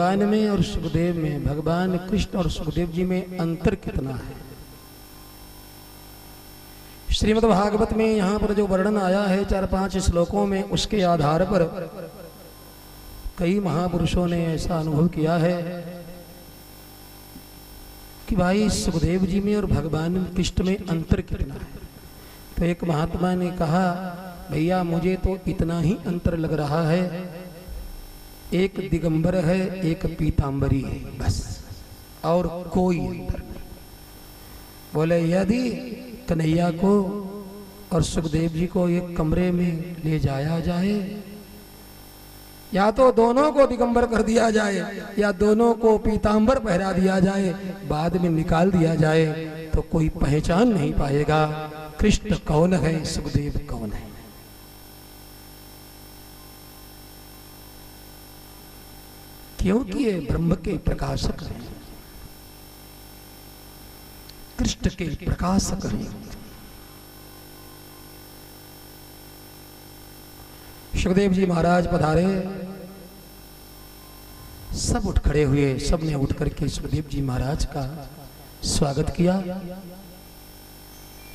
भगवान में और सुखदेव में, भगवान कृष्ण और सुखदेव जी में अंतर कितना है। श्रीमद् भागवत में यहाँ पर जो वर्णन आया है 4-5 श्लोकों में, उसके आधार पर कई महापुरुषों ने ऐसा अनुभव किया है कि भाई सुखदेव जी में और भगवान कृष्ण में अंतर कितना है। तो एक महात्मा ने कहा, भैया मुझे तो इतना ही अंतर लग रहा है, एक दिगंबर है एक पीतांबरी है, बस, और कोई अंतर नहीं। बोले यदि कन्हैया को और सुखदेव जी को एक कमरे में ले जाया जाए, या तो दोनों को दिगंबर कर दिया जाए या दोनों को पीतांबर पहरा दिया जाए, बाद में निकाल दिया जाए, तो कोई पहचान नहीं पाएगा कृष्ण कौन है, सुखदेव कौन है। क्योंकि ये ब्रह्म के प्रकाशक हैं, कृष्ण के प्रकाशक हैं। सुखदेव जी महाराज पधारे, सब उठ खड़े हुए, सबने उठ करके सुखदेव जी महाराज का स्वागत किया।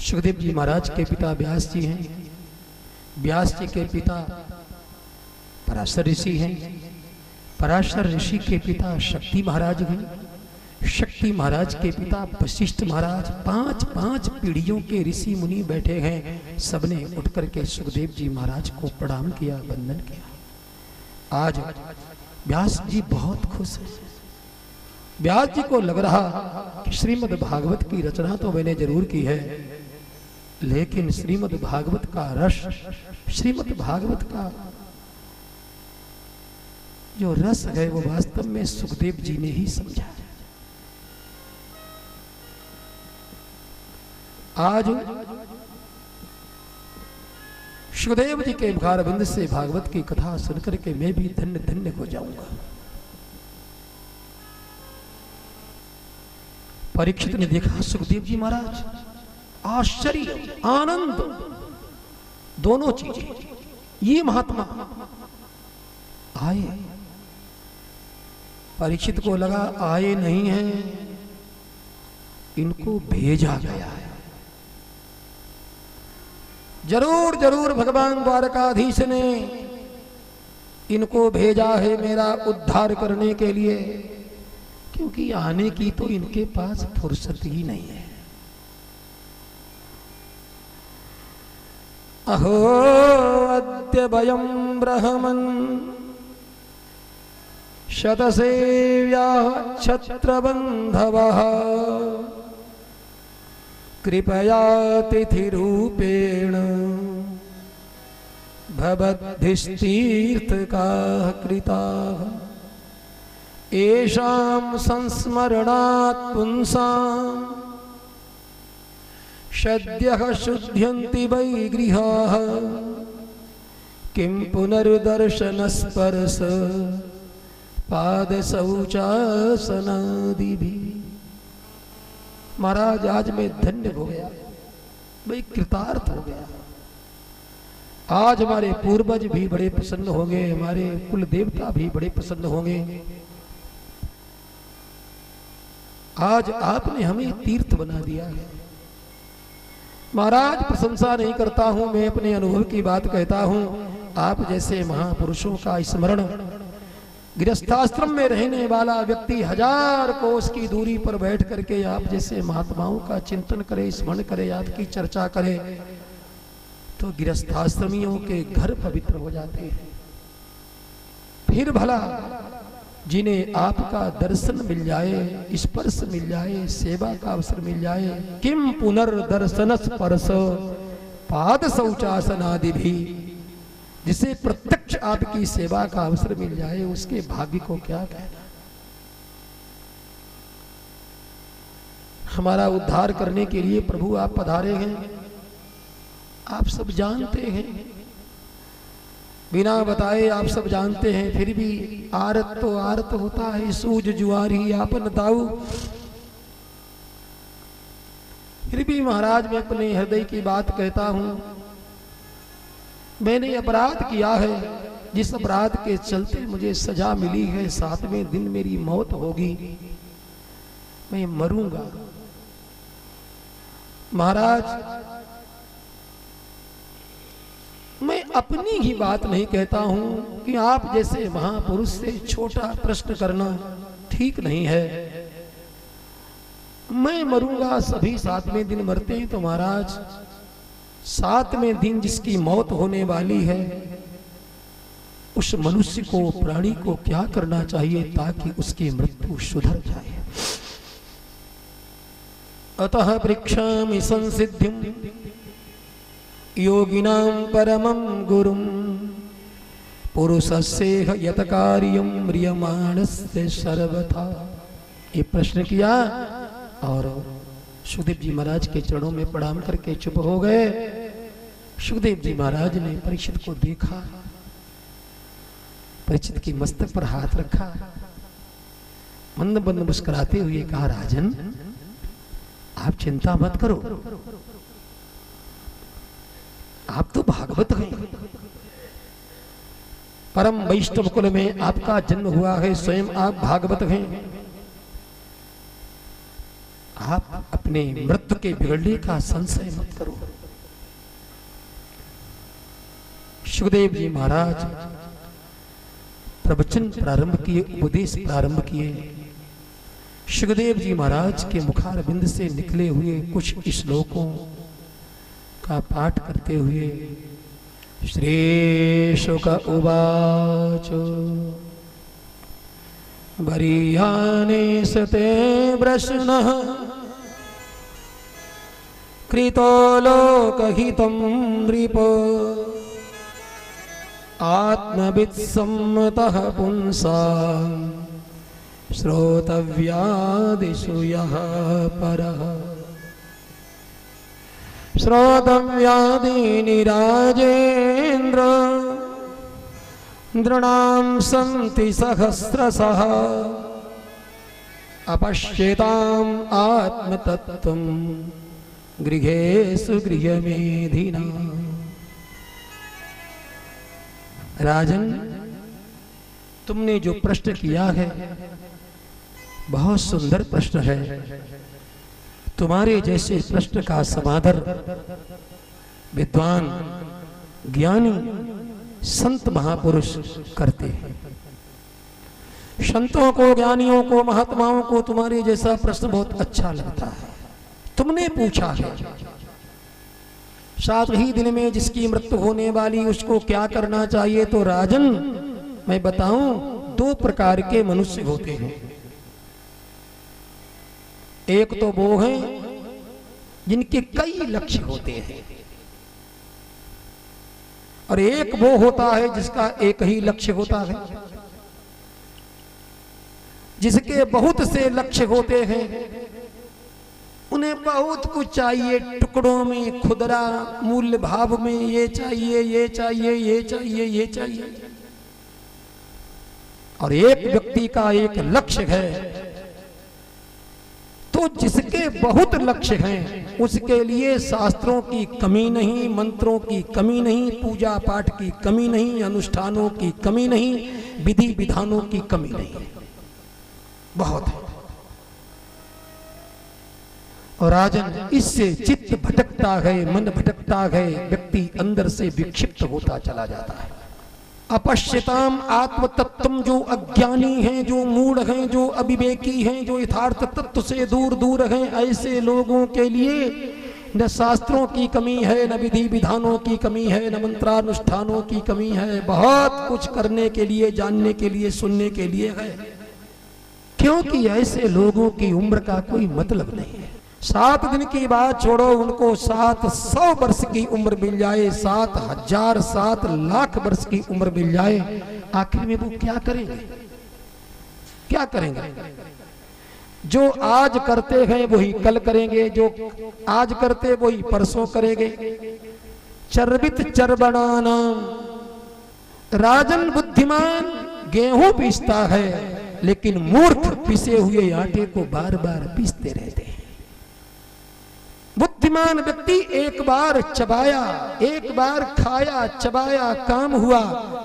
सुखदेव जी महाराज के पिता व्यास जी हैं, व्यास जी के पिता पराशर ऋषि हैं, पराशर ऋषि के पिता शक्ति महाराज हैं, शक्ति महाराज के पिता वशिष्ठ महाराज, 5-5 पीढ़ियों के ऋषि मुनि बैठे हैं। सबने उठ करके सुखदेव जी महाराज को प्रणाम किया, वंदन किया। आज व्यास जी बहुत खुश हैं। व्यास जी को लग रहा कि श्रीमद् भागवत की रचना तो मैंने जरूर की है, लेकिन श्रीमद् भागवत का रस, श्रीमद् भागवत का जो रस है वो वास्तव में सुखदेव जी ने ही समझा। आज सुखदेव जी के मुखारविंद से भागवत की कथा सुनकर के मैं भी धन्य धन्य हो जाऊंगा। परीक्षित ने देखा सुखदेव जी महाराज, आश्चर्य आनंद दोनों चीजें, ये महात्मा आए। परीक्षित को लगा आए नहीं हैं, इनको भेजा गया है। जरूर जरूर भगवान द्वारकाधीश ने इनको भेजा है मेरा उद्धार करने के लिए, क्योंकि आने की तो इनके पास फुर्सत ही नहीं है। अहो अद्य वयं ब्रह्मन् शतसेव्या छत्रबन्धवः कृपया तिथिरूपेण भवद्भिस्तीर्थकाः कृताः। येषां संस्मरणात् पुंसां सद्यः शुध्यन्ति वै गृहाः। किं पुनर्दर्शनस्पर्श पादशौचासनादिभिः। महाराज आज मैं धन्य हो गया, भाई कृतार्थ हो गया। आज हमारे पूर्वज भी बड़े प्रसन्न होंगे, हमारे कुल देवता भी बड़े प्रसन्न होंगे। आज आपने हमें तीर्थ बना दिया है। महाराज प्रशंसा नहीं करता हूं, मैं अपने अनुभव की बात कहता हूं। आप जैसे महापुरुषों का स्मरण, गृहस्थाश्रम में रहने वाला व्यक्ति 1000 कोस की दूरी पर बैठ करके आप जैसे महात्माओं का चिंतन करे, स्मरण करे, आपकी चर्चा करे, तो गृहस्थाश्रमियों के घर पवित्र हो जाते हैं। फिर भला जिन्हें आपका दर्शन मिल जाए, स्पर्श मिल जाए, सेवा का अवसर मिल जाए, किम पुनर्दर्शन स्पर्श पाद शौचासनादि भी, जिसे प्रत्यक्ष आपकी सेवा का अवसर मिल जाए, उसके भाग्य को क्या कहना। हमारा उद्धार करने के लिए प्रभु आप पधारे हैं, आप सब जानते हैं, बिना बताए आप सब जानते हैं, फिर भी आरत तो आरत होता है, सूझ जुआरी आपन दाऊ। फिर भी महाराज मैं अपने हृदय की बात कहता हूं, मैंने अपराध किया है, जिस अपराध के चलते मुझे सजा मिली है, 7वें दिन मेरी मौत होगी, मैं मरूंगा। महाराज, मैं अपनी ही बात नहीं कहता हूं कि आप जैसे महापुरुष से छोटा प्रश्न करना ठीक नहीं है। मैं मरूंगा, सभी 7वें दिन मरते हैं, तो महाराज 7वें दिन जिसकी मौत होने वाली है, उस मनुष्य को, प्राणी को क्या करना चाहिए ताकि उसकी मृत्यु सुधर जाए? अतः पृच्छामि संसिद्धिं योगिनां परमं गुरुं पुरुषस्येह यत कार्यं म्रियमाणस्य सर्वथा। ये प्रश्न किया और सुखदेव जी महाराज के चरणों में प्रणाम करके चुप हो गए। सुखदेव जी महाराज ने परीक्षित को देखा, परीक्षित की मस्तक पर हाथ रखा, मंद मंद मुस्कुराते हुए कहा, राजन आप चिंता मत करो, आप तो भागवत हैं, परम वैष्णव कुल में आपका जन्म हुआ है, स्वयं आप भागवत हैं। आप अपने मृत्यु के बिगड़ने का संशय मत करो। सुखदेव जी महाराज प्रवचन प्रारंभ किए, उपदेश प्रारंभ किए। सुखदेव जी महाराज के मुखारविंद से निकले हुए कुछ श्लोकों का पाठ करते हुए श्री शुक उवाच वरीयाने सते प्रश्नः कृतो लोकहितं नृप आत्मवित्सम्मतः पुंसां श्रोतव्यादिषु यः परः श्रोतव्यादीनि राजेन्द्र नृणां सन्ति सहस्रशः अपश्यताम् आत्मतत्त्वं गृहेषु गृहमेधिना। राजन, तुमने जो प्रश्न किया है बहुत सुंदर प्रश्न है। तुम्हारे जैसे प्रश्न का समाधान विद्वान, ज्ञानी, संत महापुरुष करते हैं। संतों को, ज्ञानियों को, महात्माओं को तुम्हारे जैसा प्रश्न बहुत अच्छा लगता है। तुमने पूछा है 7 ही दिन में जिसकी मृत्यु होने वाली, उसको क्या करना चाहिए? तो राजन, मैं बताऊं, 2 प्रकार के मनुष्य होते हैं। एक तो वो हैं जिनके कई लक्ष्य होते हैं, और एक वो होता है जिसका एक ही लक्ष्य होता है। जिसके बहुत से लक्ष्य होते हैं, उन्हें बहुत कुछ चाहिए, टुकड़ों में, खुदरा मूल्य भाव में, ये चाहिए, ये चाहिए, ये चाहिए, ये चाहिए। और एक व्यक्ति का एक लक्ष्य है, तो जिसके बहुत लक्ष्य हैं उसके लिए शास्त्रों की कमी नहीं, मंत्रों की कमी नहीं, पूजा पाठ की कमी नहीं, अनुष्ठानों की कमी नहीं, विधि विधानों की कमी नहीं, बहुत है। और राजन, इससे चित्त भटकता है, मन भटकता है, व्यक्ति अंदर से विक्षिप्त होता चला जाता है। अपश्यताम आत्मतत्त्वम, जो अज्ञानी हैं, जो मूढ़ हैं, जो अविवेकी हैं, जो यथार्थ तत्व से दूर दूर हैं, ऐसे लोगों के लिए न शास्त्रों की कमी है, न विधि विधानों की कमी है, न मंत्रानुष्ठानों की कमी है। बहुत कुछ करने के लिए, जानने के लिए, सुनने के लिए है, क्योंकि ऐसे लोगों की उम्र का कोई मतलब नहीं है। 7 दिन की बात छोड़ो, उनको 700 वर्ष की उम्र मिल जाए, 7,000, 7 लाख वर्ष की उम्र मिल जाए, आखिर में वो क्या करेंगे? क्या करेंगे? जो आज करते हैं वही कल करेंगे, जो आज करते वही परसों करेंगे। चर्बित चरबणाना, राजन बुद्धिमान गेहूं पीसता है, लेकिन मूर्ख पिसे हुए आटे को बार बार पीसते रहते हैं। बुद्धि बुद्धिमान व्यक्ति एक बार चबाया, एक बार खाया, चबाया, काम हुआ,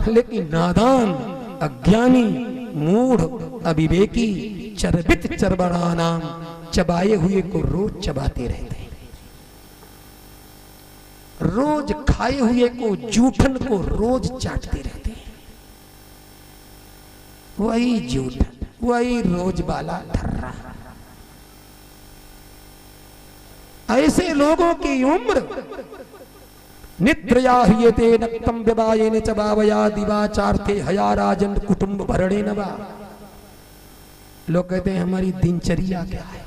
लेकिन नादान, अज्ञानी, मूढ़, अविवेकी, चरबित चरबड़ा नाम, चबाए हुए को रोज चबाते रहते हैं, रोज खाए हुए को, जूठन को रोज चाटते रहते हैं। वही जूठन, वही रोज वाला धर्रा। ऐसे लोगों की उम्र निद्रया ह्रियते नक्तम व्यवायेन च भावया दिवाचार्थे हया राजन कुटुंब भरणे नवा। लोग कहते हैं हमारी दिनचर्या क्या है,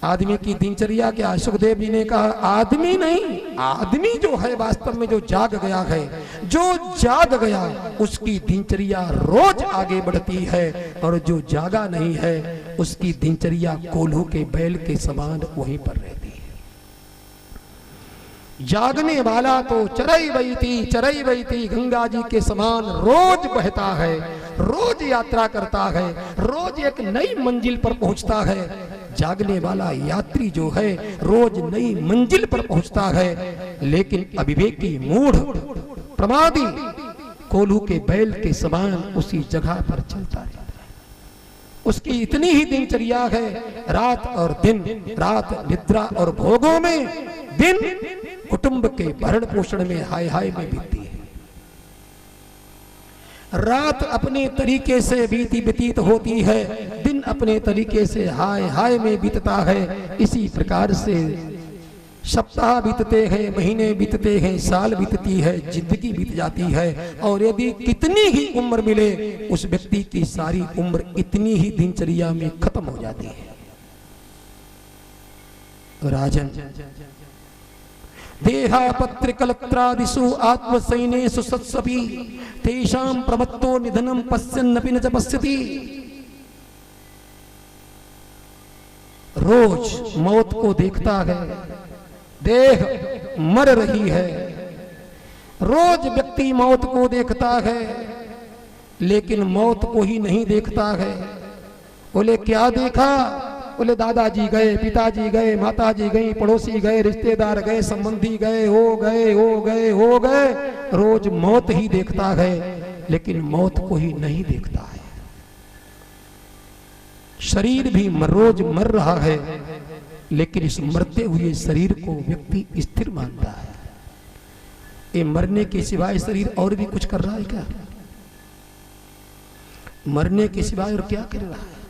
आदमी की दिनचर्या क्या है। सुखदेव जी ने कहा आदमी नहीं, आदमी जो है वास्तव में जो जाग गया है, जो जाग गया उसकी दिनचर्या रोज आगे बढ़ती है, और जो जागा नहीं है उसकी दिनचर्या कोल्हू के बैल के समान वहीं पर रहती है। जागने वाला तो चरई बहती गंगा जी के समान रोज बहता है, रोज यात्रा करता है, रोज एक नई मंजिल पर पहुंचता है। जागने वाला यात्री जो है रोज नई मंजिल पर पहुंचता है, लेकिन अविवेकी, मूढ़, प्रमादी कोल्हू के बैल के समान उसी जगह पर चलता है। उसकी इतनी ही दिनचर्या है, रात और दिन, रात निद्रा और भोगों में, दिन कुटुंब के भरण पोषण में, हाय हाय में बीतती है। रात अपने तरीके से व्यतीत होती है, दिन अपने तरीके से हाय हाय में बीतता है। इसी प्रकार से सप्ताह बीतते हैं, महीने बीतते हैं, साल बीतती है, जिंदगी बीत जाती है। और यदि कितनी ही उम्र मिले, उस व्यक्ति की सारी उम्र इतनी ही दिनचर्या में खत्म हो जाती है। राजन, देहापत्रिकलत्रादिषु आत्मसैनेषु सत्सपि तेषां प्रमत्तो निधनं पश्यन्नपि न च पश्यति। रोज मौत को देखता है, देह मर रही है, रोज व्यक्ति मौत को देखता है, लेकिन मौत को ही नहीं देखता है। बोले क्या देखा? बोले दादाजी गए, पिताजी गए, माताजी गई, पड़ोसी गए, रिश्तेदार गए, संबंधी गए, हो गए। रोज मौत ही देखता है, लेकिन मौत को ही नहीं देखता है। शरीर भी रोज मर रहा है, लेकिन इस मरते हुए शरीर को व्यक्ति स्थिर मानता है। ये मरने के सिवाय शरीर और भी कुछ कर रहा है क्या? मरने के सिवाय और क्या कर रहा है?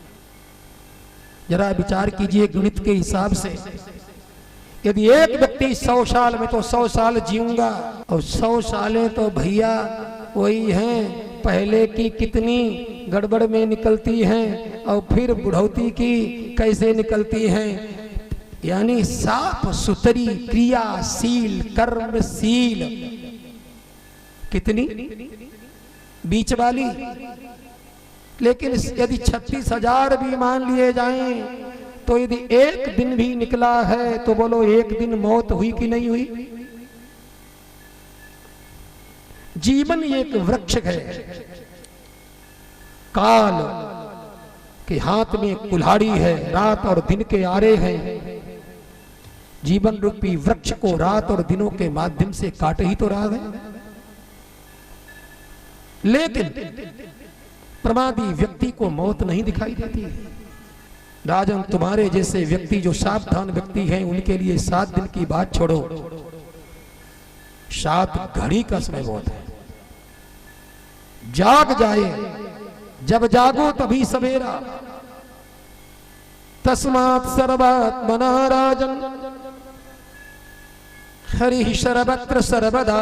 जरा विचार कीजिए, गणित के हिसाब से यदि एक व्यक्ति 100 साल में तो 100 साल जीऊंगा, और 100 सालें तो भैया वही हैं, पहले की कितनी गड़बड़ में निकलती हैं, और फिर बुढ़ौती की कैसे निकलती हैं। यानी साफ सुथरी, क्रियाशील, कर्मशील, कितनी बीच वाली। लेकिन यदि 36,000 भी मान लिए जाएं, तो यदि एक दिन भी निकला है तो बोलो एक दिन मौत हुई कि नहीं हुई? जीवन एक वृक्ष है, काल के हाथ में कुल्हाड़ी है, रात और दिन के आरे हैं। जीवन रूपी वृक्ष को रात और दिनों के माध्यम से काट ही तो रहा है। लेकिन प्रमादी व्यक्ति को मौत नहीं दिखाई देती। राजन, तुम्हारे जैसे व्यक्ति जो सावधान व्यक्ति हैं, उनके लिए 7 दिन की बात छोड़ो, 7 घड़ी का समय बहुत है। जाग जाए, जब जागो तभी सवेरा। तस्मात् सर्वात्मना राजन हरि सर्वत्र सर्वदा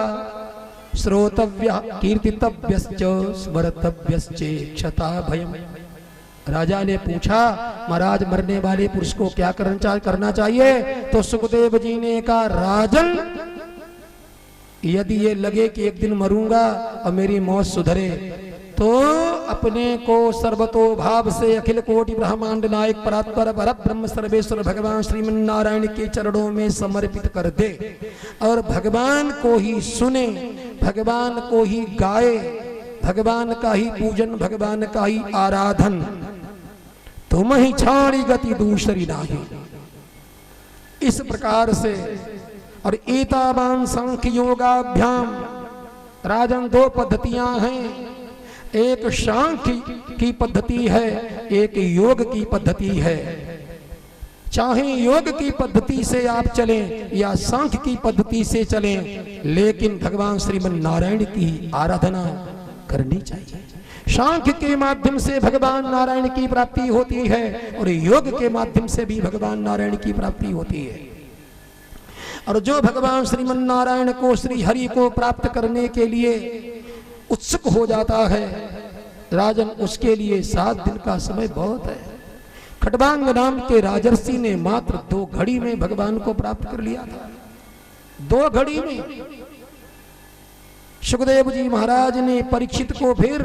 श्रोतव्य कीर्तितव्यश्च स्मर्तव्यश्च क्षता भयम्। राजा ने पूछा, महाराज मरने वाले पुरुष को क्या करना चाहिए? तो सुखदेव जी ने कहा, राजन यदि ये लगे कि एक दिन मरूंगा और मेरी मौत सुधरे, तो अपने को सर्वतो भाव से अखिल कोटि ब्रह्मांड नायक परात्पर परब्रह्म सर्वेश्वर भगवान श्रीमन नारायण के चरणों में समर्पित कर दे, और भगवान को ही सुने, भगवान को ही गाए, भगवान का ही पूजन, भगवान का ही आराधन। तुम ही छाड़ी गति दूसरी नाही, इस प्रकार से। और एतावान सांख्य योगाभ्याम, राजन दो पद्धतियां हैं, एक सांख्य की पद्धति है, एक योग की पद्धति है। चाहे योग की पद्धति से आप चलें या सांख्य की पद्धति से चलें, लेकिन भगवान श्रीमन नारायण की आराधना करनी चाहिए। सांख्य के माध्यम से भगवान नारायण की प्राप्ति होती है और योग के माध्यम से भी भगवान नारायण की प्राप्ति होती है। और जो भगवान श्रीमन नारायण को, श्री हरि को प्राप्त करने के लिए उत्सुक हो जाता है राजन, उसके लिए 7 दिन का समय बहुत है। खटवांग नाम के राजर्षि ने मात्र 2 घड़ी में भगवान को प्राप्त कर लिया था। 2 घड़ी में। सुखदेव जी महाराज ने परीक्षित को फिर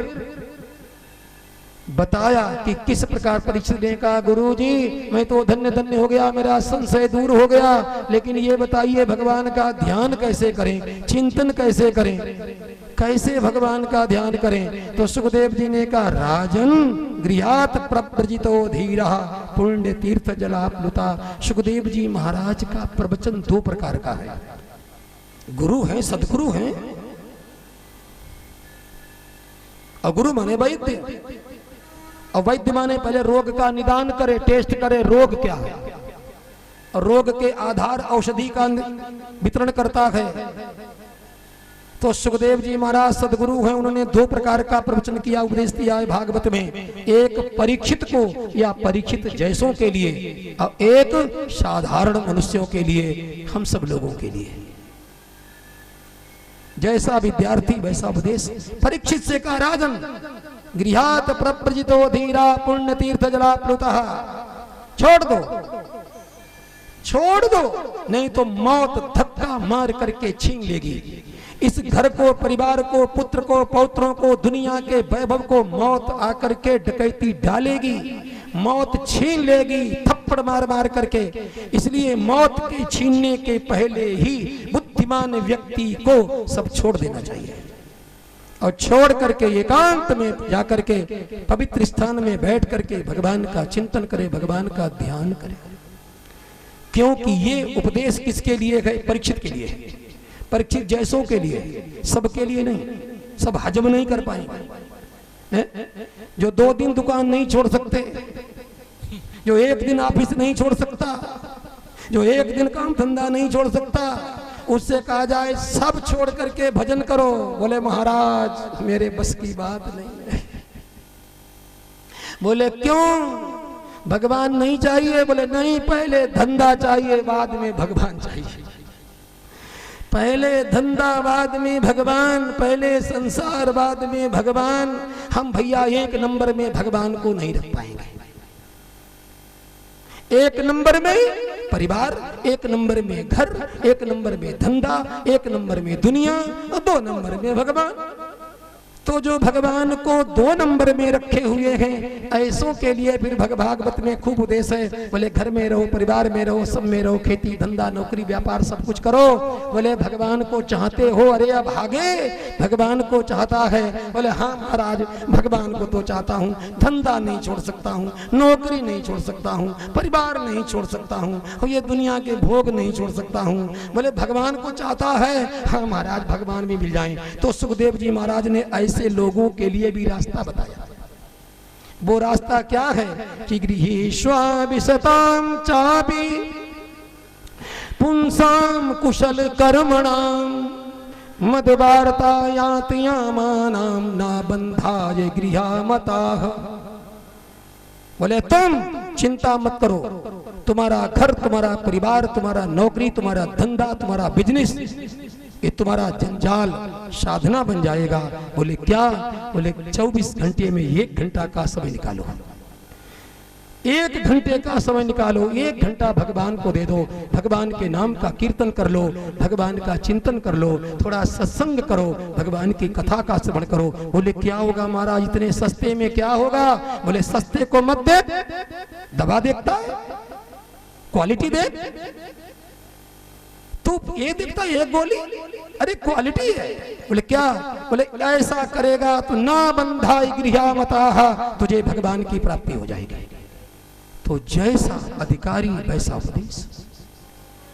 बताया कि किस प्रकार परीक्षित ने कहा, गुरु जी मैं तो धन्य धन्य हो गया, मेरा संशय दूर हो गया, लेकिन ये बताइए भगवान का ध्यान कैसे करें, चिंतन कैसे करें, कैसे भगवान का ध्यान करें। तो सुखदेव जी ने कहा, राजन गृहात प्रव्रजितो धीरा पुण्य तीर्थ जलाप्लुता। सुखदेव जी महाराज का प्रवचन 2 प्रकार का है। गुरु हैं, सदगुरु हैं, और गुरु माने वैद्य। और वैद्य माने पहले रोग का निदान करे, टेस्ट करे, रोग क्या है, और रोग के आधार औषधि का वितरण करता है। तो सुखदेव जी महाराज सदगुरु हैं, उन्होंने 2 प्रकार का प्रवचन किया, उपदेश दिया है भागवत में। एक परीक्षित को या परीक्षित जैसों के लिए, और एक साधारण मनुष्यों के लिए, हम सब लोगों के लिए। जैसा विद्यार्थी वैसा उपदेश। परीक्षित से कहा, राजन गृहात प्रव्रजितो धीरा पुण्य तीर्थ जलाप्लुतः, छोड़ दो, छोड़ दो, नहीं तो मौत धक्का मार करके छीन लेगी। इस घर को, परिवार को, पुत्र को, पौत्रों को, दुनिया के वैभव को मौत आकर के डकैती डालेगी, मौत छीन लेगी थप्पड़ मार मार करके। इसलिए मौत के छीनने के पहले ही बुद्धिमान व्यक्ति को सब छोड़ देना चाहिए, और छोड़ करके एकांत में जाकर के पवित्र स्थान में बैठ करके भगवान का चिंतन करे, भगवान का ध्यान करे। क्योंकि ये उपदेश किसके लिए है? परीक्षित के लिए, परीक्षित जैसों के लिए, सबके लिए नहीं। सब हजम नहीं कर पाएंगे। जो 2 दिन दुकान नहीं छोड़ सकते, जो 1 दिन ऑफिस नहीं छोड़ सकता, जो 1 दिन काम धंधा नहीं छोड़ सकता, उससे कहा जाए सब छोड़ करके भजन करो, बोले महाराज मेरे बस की बात नहीं है। बोले क्यों? भगवान नहीं चाहिए? बोले नहीं, पहले धंधा चाहिए, बाद में भगवान चाहिए। पहले धंधा, बाद में भगवान, पहले संसार, बाद में भगवान। हम भैया 1 नंबर में भगवान को नहीं रख पाएंगे। 1 नंबर में परिवार, 1 नंबर में घर, 1 नंबर में धंधा, 1 नंबर में दुनिया, और 2 नंबर में भगवान। तो जो भगवान को 2 नंबर में रखे हुए हैं, ऐसों के लिए फिर भागवत में खूब उपदेश है। बोले घर में रहो, परिवार में रहो, सब में रहो, खेती धंधा नौकरी व्यापार सब कुछ करो। बोले भगवान को चाहते हो? अरे अब भागे, भगवान को चाहता है? बोले हाँ महाराज भगवान को तो चाहता हूँ, धंधा नहीं छोड़ सकता हूँ, नौकरी नहीं छोड़ सकता हूँ, परिवार नहीं छोड़ सकता हूँ, और ये दुनिया के भोग नहीं छोड़ सकता हूँ। बोले भगवान को चाहता है? हाँ महाराज भगवान भी मिल जाए। तो सुखदेव जी महाराज ने ऐसे लोगों के लिए भी रास्ता बताया। वो रास्ता क्या है कि गृहीष्वाभिशतां चापि पुंसां कुशल कर्मणां मदवार्ता यातयामानां न बंधाय गृहामताः। बोले तुम चिंता मत करो, तुम्हारा घर, तुम्हारा परिवार, तुम्हारा नौकरी, तुम्हारा धंधा, तुम्हारा बिजनेस, ये तुम्हारा जंजाल साधना बन जाएगा। बोले क्या? बोले 24 घंटे में 1 घंटा का समय निकालो, 1 घंटे का समय निकालो, 1 घंटा भगवान को दे दो, भगवान के नाम का कीर्तन कर लो, भगवान का चिंतन कर लो, थोड़ा सत्संग करो, भगवान की कथा का श्रवण करो। बोले क्या होगा महाराज इतने सस्ते में क्या होगा? बोले सस्ते को मत दे, दवा देखता है, क्वालिटी देख, तू ये देखता 1 गोली, अरे क्वालिटी है। बोले क्या? बोले ऐसा करेगा तो ना बंधाई गृहामताः, तुझे भगवान की प्राप्ति हो जाएगी। तो जैसा अधिकारी वैसा उपदेश।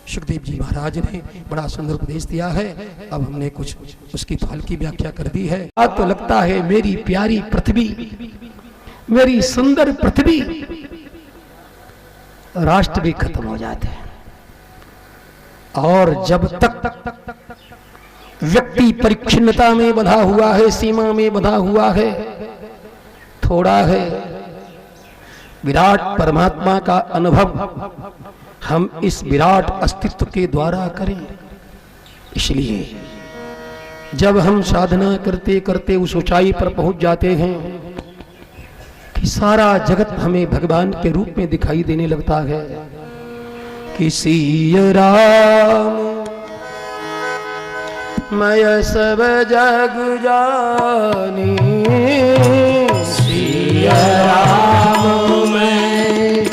सुखदेव जी महाराज ने बड़ा सुंदर उपदेश दिया है। अब हमने कुछ उसकी फल की व्याख्या कर दी है। आज तो लगता है मेरी प्यारी पृथ्वी, मेरी सुंदर पृथ्वी, राष्ट्र भी खत्म हो जाते हैं। और जब तक व्यक्ति परिच्छिन्नता में बंधा हुआ है, सीमा में बंधा हुआ है, थोड़ा है, विराट परमात्मा का अनुभव हम इस विराट अस्तित्व के द्वारा करें। इसलिए जब हम साधना करते करते उस ऊंचाई पर पहुंच जाते हैं कि सारा जगत हमें भगवान के रूप में दिखाई देने लगता है। किसी राम मैं सब जग जानी, सिया राम मैं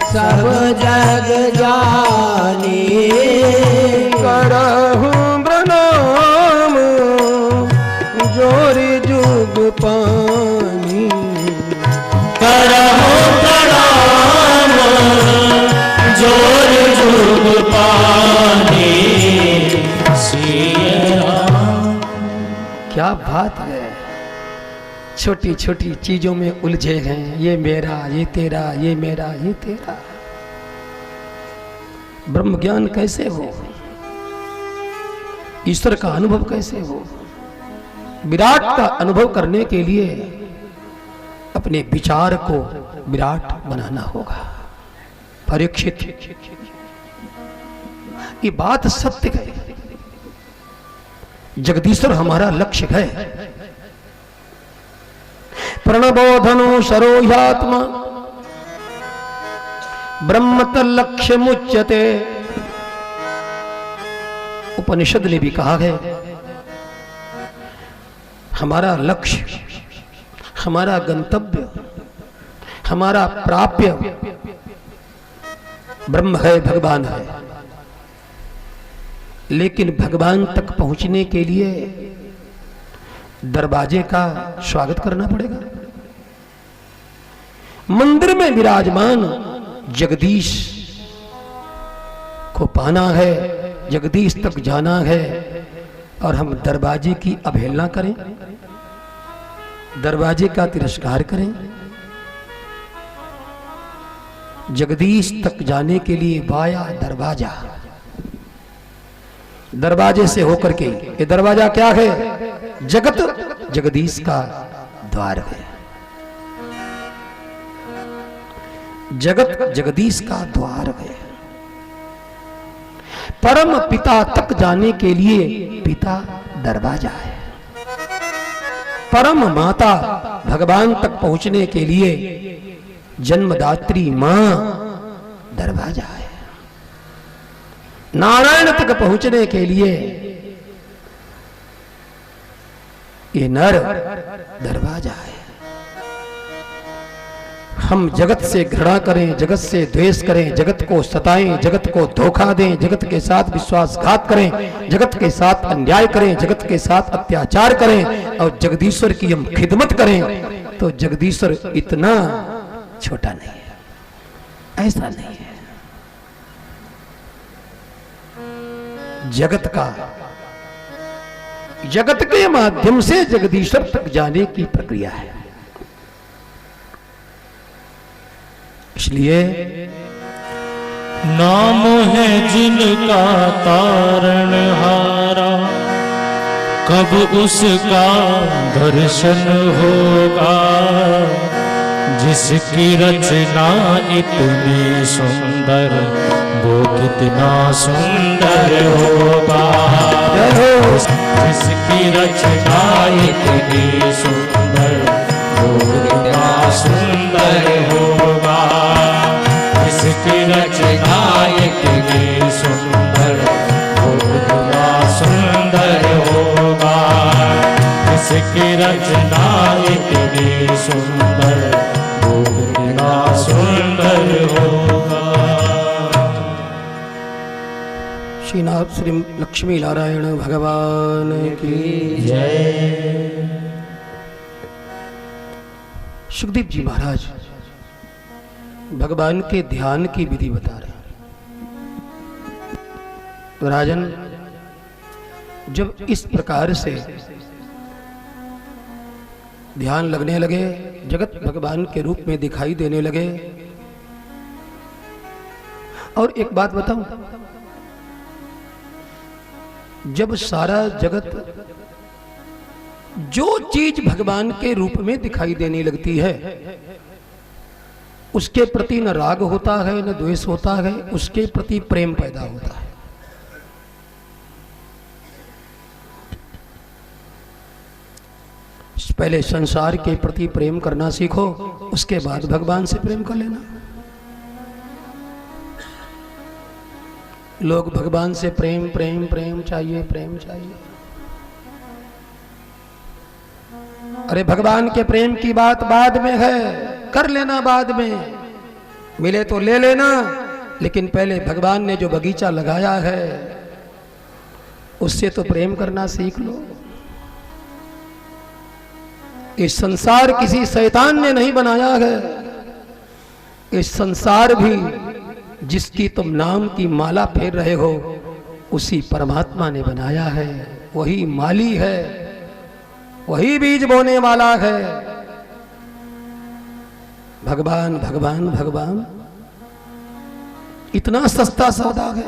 सब जग जानी, करहूं प्रणाम जोर जुग पानी, करहूं प्रणाम जोर जुग पानी, सिया राम। क्या बात है। छोटी छोटी चीजों में उलझे हैं, ये मेरा, ये तेरा, ये मेरा, ये तेरा। ब्रह्म ज्ञान कैसे हो, ईश्वर का अनुभव कैसे हो? विराट का अनुभव करने के लिए अपने विचार को विराट बनाना होगा। परीक्षित, ये बात सत्य है। जगदीश्वर हमारा लक्ष्य है। प्रणबोधनो सरोह्यात्मा ब्रह्म तल्लक्ष्य मुच्यते। उपनिषद ने भी कहा है हमारा लक्ष्य, हमारा गंतव्य, हमारा प्राप्य ब्रह्म है, भगवान है। लेकिन भगवान तक पहुंचने के लिए दरवाजे का स्वागत करना पड़ेगा। मंदिर में विराजमान जगदीश को पाना है, जगदीश तक जाना है, और हम दरवाजे की अवहेलना करें, दरवाजे का तिरस्कार करें। जगदीश तक जाने के लिए वाया दरवाजा, दरवाजे से होकर के, ये दरवाजा क्या है? जगत जगदीश का द्वार है। जगत जगदीश का द्वार है। परम पिता तक जाने के लिए पिता दरवाजा है। परम माता भगवान तक पहुंचने के लिए जन्मदात्री मां दरवाजा है। नारायण तक पहुंचने के लिए ये नर दरवाजा है। हम जगत से घृणा करें, जगत से द्वेष करें, जगत को सताएं, जगत को धोखा दें, जगत के साथ विश्वासघात करें, जगत के साथ अन्याय करें, जगत के साथ अत्याचार करें, और जगदीश्वर की हम खिदमत करें, तो जगदीश्वर इतना छोटा नहीं है, ऐसा नहीं है। जगत का, जगत के माध्यम से जगदीश्वर तक जाने की प्रक्रिया है। इसलिए नाम है जिनका तारण हारा, कब उसका दर्शन होगा। जिसकी रचना इतनी सुंदर, वो कितना सुंदर होगा। जिसकी रचना इतनी सुंदर, वो कितना सुंदर होगा। जिसकी रचना इतनी सुंदर, वो कितना सुंदर होगा। जिसकी रचना इतनी सुंदर, वो कितना सुंदर होगा। श्री लक्ष्मी नारायण भगवान की जय। सुखदेव जी महाराज भगवान के ध्यान की विधि बता रहे हैं। तो राजन, जब इस प्रकार से ध्यान लगने लगे, जगत भगवान के रूप में दिखाई देने लगे। और एक बात बताऊं, जब सारा जगत, जो चीज भगवान के रूप में दिखाई देने लगती है, उसके प्रति न राग होता है न द्वेष होता है, उसके प्रति प्रेम पैदा होता है। पहले संसार के प्रति प्रेम करना सीखो, उसके बाद भगवान से प्रेम कर लेना। लोग भगवान से प्रेम प्रेम प्रेम चाहिए, प्रेम चाहिए। अरे भगवान के प्रेम की बात बाद में है, कर लेना बाद में, मिले तो ले लेना, लेकिन पहले भगवान ने जो बगीचा लगाया है उससे तो प्रेम करना सीख लो। ये संसार किसी शैतान ने नहीं बनाया है, ये संसार भी जिसकी तुम नाम की माला फेर रहे हो उसी परमात्मा ने बनाया है। वही माली है, वही बीज बोने वाला है। भगवान भगवान भगवान इतना सस्ता सौदा है।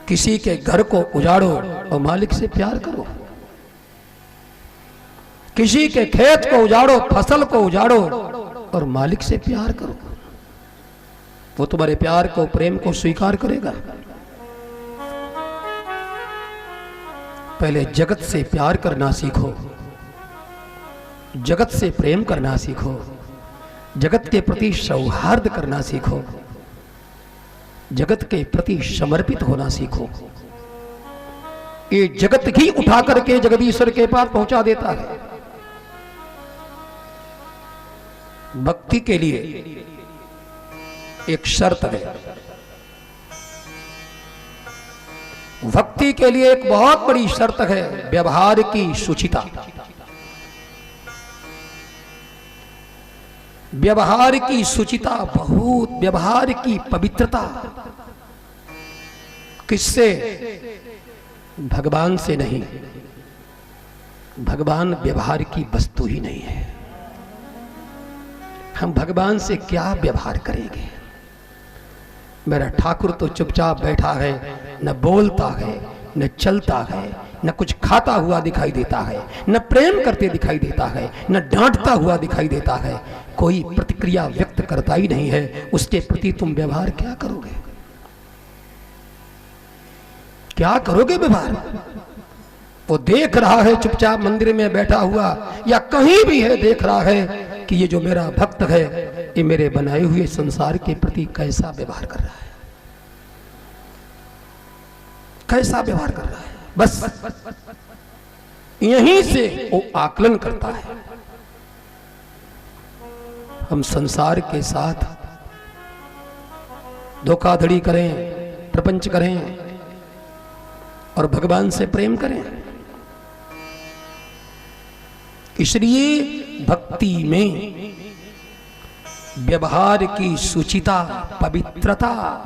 किसी के घर को उजाड़ो और मालिक से प्यार करो, किसी के खेत को उजाड़ो, फसल को उजाड़ो और मालिक से प्यार करो, वो तुम्हारे प्यार को, प्रेम को स्वीकार करेगा। पहले जगत से प्यार करना सीखो, जगत से प्रेम करना सीखो, जगत के प्रति सौहार्द करना सीखो, जगत के प्रति समर्पित होना सीखो। ये जगत ही उठा करके जगदीश्वर के पास पहुंचा देता है। भक्ति के लिए एक शर्त है, भक्ति के लिए एक बहुत बड़ी शर्त है, व्यवहार की शुचिता। व्यवहार की शुचिता, बहुत व्यवहार की पवित्रता। किससे? भगवान से नहीं। भगवान व्यवहार की वस्तु ही नहीं है। हम भगवान से क्या व्यवहार करेंगे? मेरा ठाकुर तो चुपचाप बैठा है, न बोलता है, न चलता है, न कुछ खाता हुआ दिखाई देता है, न प्रेम करते दिखाई देता है, न डांटता हुआ दिखाई देता है। कोई प्रतिक्रिया व्यक्त करता ही नहीं है। उसके प्रति तुम व्यवहार क्या करोगे? क्या करोगे व्यवहार? वो देख रहा है चुपचाप मंदिर में बैठा हुआ, या कहीं भी है, देख रहा है कि ये जो मेरा भक्त है ये मेरे बनाए हुए संसार के प्रति कैसा व्यवहार कर रहा है, कैसा व्यवहार कर रहा है। बस यहीं से वो आकलन करता है। हम संसार के साथ धोखाधड़ी करें, प्रपंच करें और भगवान से प्रेम करें। इसलिए भक्ति में व्यवहार की शुचिता, पवित्रता,